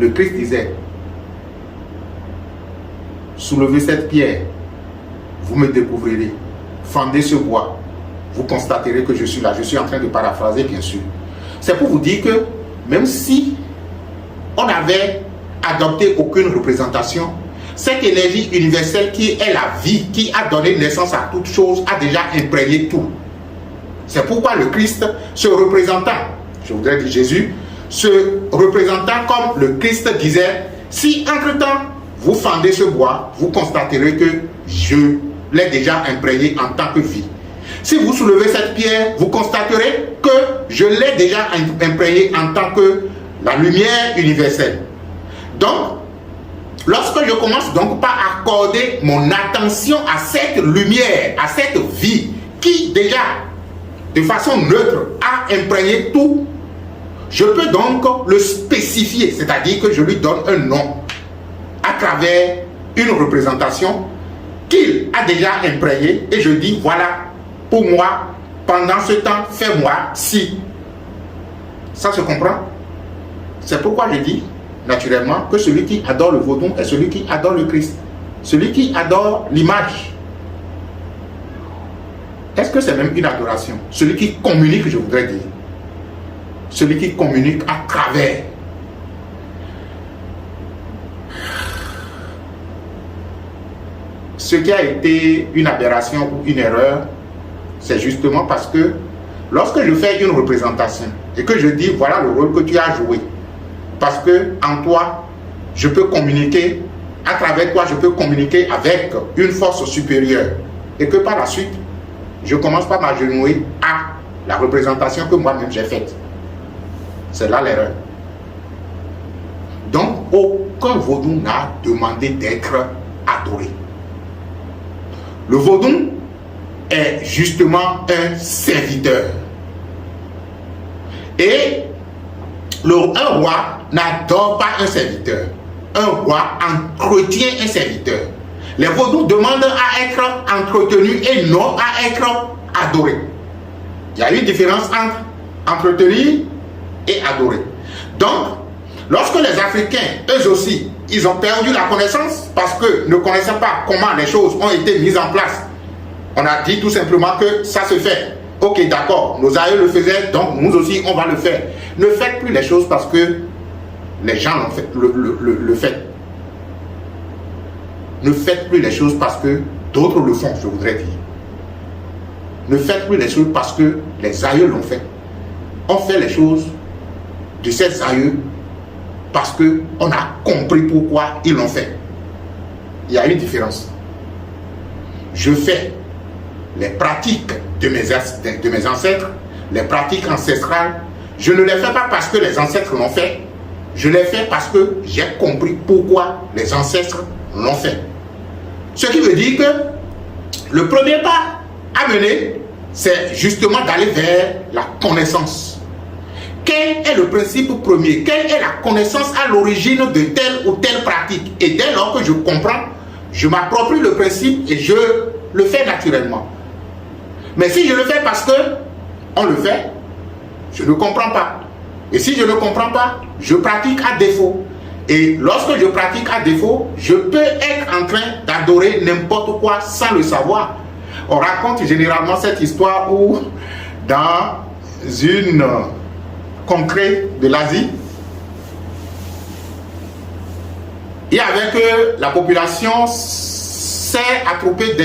le Christ disait, soulevez cette pierre, vous me découvrirez, fendez ce bois, vous constaterez que je suis là. Je suis en train de paraphraser, bien sûr. C'est pour vous dire que même si on n'avait adopté aucune représentation, cette énergie universelle qui est la vie, qui a donné naissance à toute chose, a déjà imprégné tout. C'est pourquoi le Christ, se représentant, je voudrais dire Jésus, se représentant comme le Christ disait, si entre-temps vous fendez ce bois, vous constaterez que je l'ai déjà imprégné en tant que vie. Si vous soulevez cette pierre, vous constaterez que je l'ai déjà imprégné en tant que la lumière universelle. Donc, lorsque je commence donc par accorder mon attention à cette lumière, à cette vie qui déjà, de façon neutre, a imprégné tout, je peux donc le spécifier, c'est-à-dire que je lui donne un nom à travers une représentation qu'il a déjà imprégné et je dis voilà, pour moi, pendant ce temps, fais-moi si. Ça se comprend? C'est pourquoi je dis naturellement que celui qui adore le vaudou est celui qui adore le Christ. Celui qui adore l'image. Est-ce que c'est même une adoration? Celui qui communique, je voudrais dire. Celui qui communique à travers. Ce qui a été une aberration ou une erreur, c'est justement parce que lorsque je fais une représentation et que je dis voilà le rôle que tu as joué, parce que en toi, je peux communiquer, à travers toi, je peux communiquer avec une force supérieure et que par la suite, je commence par m'agenouiller à la représentation que moi-même j'ai faite. C'est là l'erreur. Donc, aucun vaudou n'a demandé d'être adoré. Le vaudou est justement un serviteur. Et un roi n'adore pas un serviteur. Un roi entretient un serviteur. Les vaudous demandent à être entretenus et non à être adorés. Il y a une différence entre entretenir et adorer. Donc, lorsque les Africains, eux aussi, ils ont perdu la connaissance parce que ne connaissant pas comment les choses ont été mises en place, on a dit tout simplement que ça se fait. Ok, d'accord, nos aïeux le faisaient, donc nous aussi, on va le faire. Ne faites plus les choses parce que les gens le font. Ne faites plus les choses parce que d'autres le font, je voudrais dire. Ne faites plus les choses parce que les aïeux l'ont fait. On fait les choses de ces aïeux parce qu'on a compris pourquoi ils l'ont fait. Il y a une différence. Je fais les pratiques de mes ancêtres, les pratiques ancestrales. Je ne les fais pas parce que les ancêtres l'ont fait. Je les fais parce que j'ai compris pourquoi les ancêtres l'ont fait. Ce qui veut dire que le premier pas à mener, c'est justement d'aller vers la connaissance. Quel est le principe premier? Quelle est la connaissance à l'origine de telle ou telle pratique? Et dès lors que je comprends, je m'approprie le principe et je le fais naturellement. Mais si je le fais parce que on le fait, je ne comprends pas. Et si je ne comprends pas, je pratique à défaut. Et lorsque je pratique à défaut, je peux être en train d'adorer n'importe quoi sans le savoir. On raconte généralement cette histoire où dans une contrée de l'Asie, il y avait que la population s'est attroupée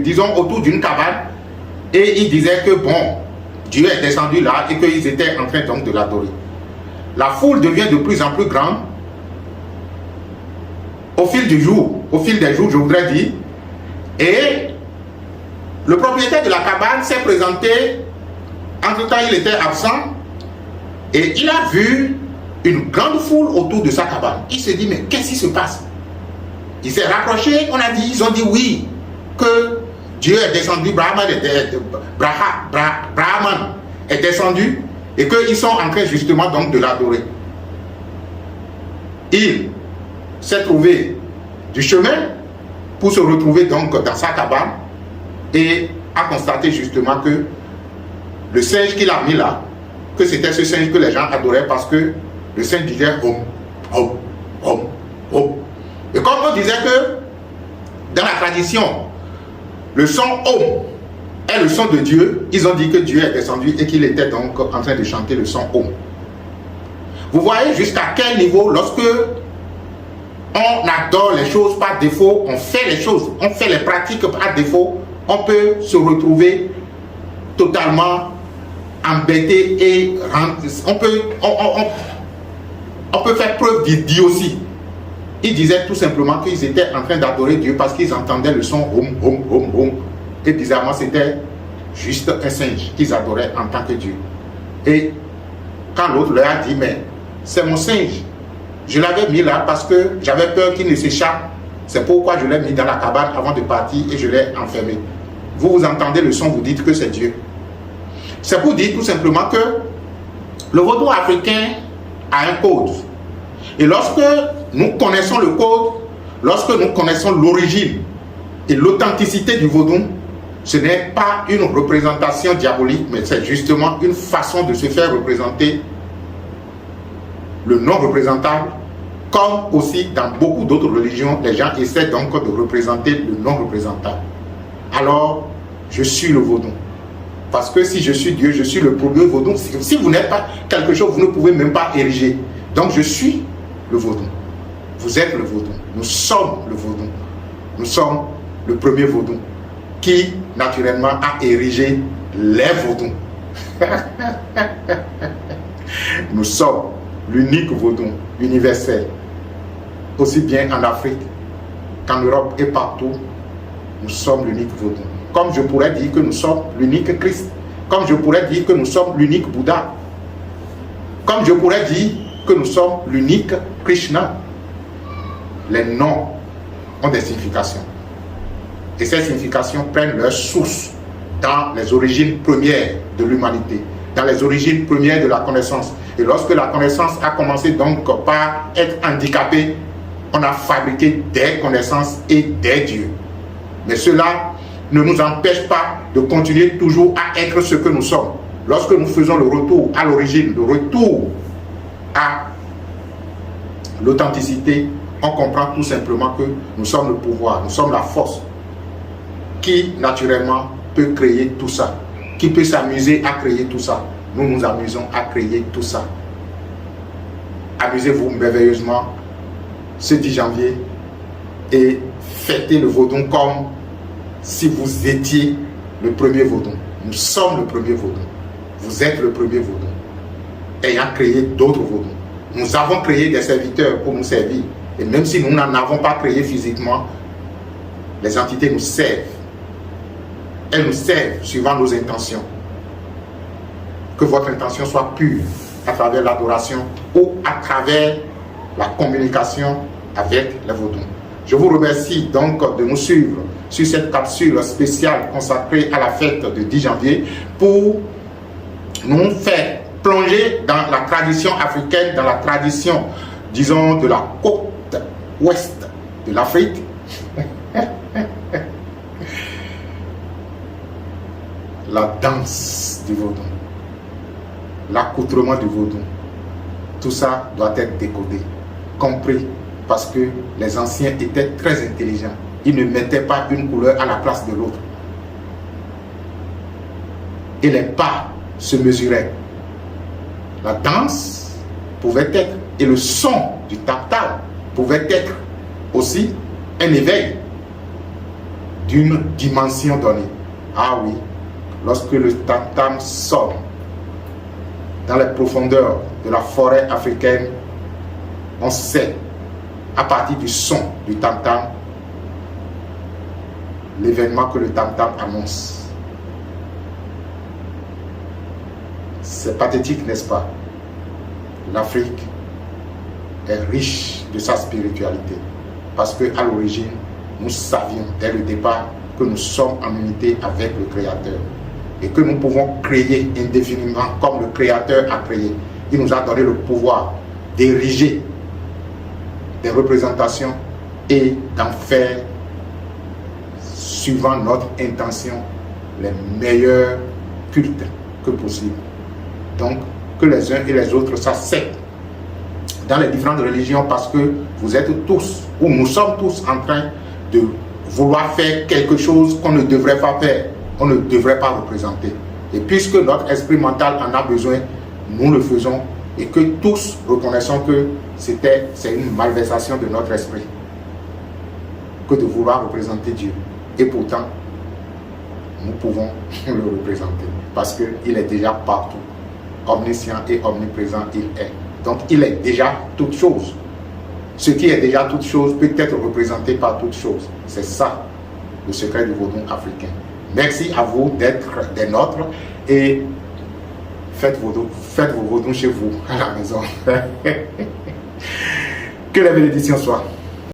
disons, autour d'une cabane et ils disaient que bon, Dieu est descendu là et qu'ils étaient en train donc de l'adorer. La foule devient de plus en plus grande au fil des jours, je voudrais dire, et le propriétaire de la cabane s'est présenté, entre-temps il était absent, et il a vu une grande foule autour de sa cabane. Il s'est dit, mais qu'est-ce qui se passe? Il s'est rapproché, ils ont dit oui, que Dieu est descendu, Brahman est descendu, et qu'ils sont en train justement donc de l'adorer. Il s'est trouvé du chemin pour se retrouver donc dans sa cabane et a constaté justement que le singe qu'il a mis là, que c'était ce singe que les gens adoraient parce que le singe disait hum, hum, Om, Om. Et comme on disait que dans la tradition, le son Om est le son de Dieu, ils ont dit que Dieu est descendu et qu'il était donc en train de chanter le son Om. Vous voyez jusqu'à quel niveau, lorsque on adore les choses par défaut, on fait les choses, on fait les pratiques par défaut, on peut se retrouver totalement embêté et on peut faire preuve d'idiotie. Ils disaient tout simplement qu'ils étaient en train d'adorer Dieu parce qu'ils entendaient le son Om, Om, Om, Om. Et bizarrement, c'était juste un singe qu'ils adoraient en tant que Dieu. Et quand l'autre leur a dit, mais c'est mon singe, je l'avais mis là parce que j'avais peur qu'il ne s'échappe. C'est pourquoi je l'ai mis dans la cabane avant de partir et je l'ai enfermé. Vous entendez le son, vous dites que c'est Dieu. C'est pour dire tout simplement que le vaudou africain a un code. Et lorsque nous connaissons le code, lorsque nous connaissons l'origine et l'authenticité du vaudou, ce n'est pas une représentation diabolique, mais c'est justement une façon de se faire représenter le non représentable, comme aussi dans beaucoup d'autres religions, les gens essaient donc de représenter le non représentable. Alors, je suis le vaudou. Parce que si je suis Dieu, je suis le premier vaudou. Si vous n'êtes pas quelque chose, vous ne pouvez même pas ériger. Donc, je suis le vaudou. Vous êtes le vaudou. Nous sommes le vaudou. Nous sommes le premier vaudou qui, naturellement, a érigé les vaudous. Nous sommes l'unique vaudou universel, aussi bien en Afrique qu'en Europe et partout. Nous sommes l'unique vaudou. Comme je pourrais dire que nous sommes l'unique Christ, comme je pourrais dire que nous sommes l'unique Bouddha, comme je pourrais dire que nous sommes l'unique Krishna. Les noms ont des significations. Et ces significations prennent leur source dans les origines premières de l'humanité, dans les origines premières de la connaissance. Et lorsque la connaissance a commencé donc par être handicapée, on a fabriqué des connaissances et des dieux. Mais cela ne nous empêche pas de continuer toujours à être ce que nous sommes. Lorsque nous faisons le retour à l'origine, le retour à l'authenticité, on comprend tout simplement que nous sommes le pouvoir, nous sommes la force qui naturellement peut créer tout ça, qui peut s'amuser à créer tout ça. Nous nous amusons à créer tout ça. Amusez-vous merveilleusement ce 10 janvier et fêtez le vaudou comme si vous étiez le premier vaudou. Nous sommes le premier vaudou. Vous êtes le premier vaudou. Ayant créé d'autres vaudous. Nous avons créé des serviteurs pour nous servir. Et même si nous n'en avons pas créé physiquement, les entités nous servent. Elles nous servent suivant nos intentions. Que votre intention soit pure à travers l'adoration ou à travers la communication avec les vaudous. Je vous remercie donc de nous suivre sur cette capsule spéciale consacrée à la fête du 10 janvier pour nous faire plonger dans la tradition africaine, dans la tradition, disons, de la côte ouest de l'Afrique. La danse du vaudou, l'accoutrement du vaudou, tout ça doit être décodé, compris, parce que les anciens étaient très intelligents. Ils ne mettaient pas une couleur à la place de l'autre. Et les pas se mesuraient. La danse pouvait être, et le son du tam-tam pouvait être aussi un éveil d'une dimension donnée. Ah oui, lorsque le tam-tam sonne dans les profondeurs de la forêt africaine, on sait, à partir du son du tam-tam, l'événement que le tam-tam annonce. C'est pathétique, n'est-ce pas? L'Afrique est riche de sa spiritualité parce qu'à l'origine, nous savions dès le départ que nous sommes en unité avec le Créateur et que nous pouvons créer indéfiniment comme le Créateur a créé. Il nous a donné le pouvoir d'ériger des représentations et d'en faire, suivant notre intention, les meilleurs cultes que possible. Donc, que les uns et les autres s'acceptent dans les différentes religions parce que vous êtes tous, ou nous sommes tous en train de vouloir faire quelque chose qu'on ne devrait pas faire, on ne devrait pas représenter. Et puisque notre esprit mental en a besoin, nous le faisons et que tous reconnaissons que c'est une malversation de notre esprit que de vouloir représenter Dieu. Et pourtant, nous pouvons le représenter parce qu'il est déjà partout, omniscient et omniprésent, il est. Donc, il est déjà toute chose. Ce qui est déjà toute chose peut être représenté par toute chose. C'est ça, le secret du vaudou africain. Merci à vous d'être des nôtres et faites vos vaudous chez vous, à la maison. Que la bénédiction soit.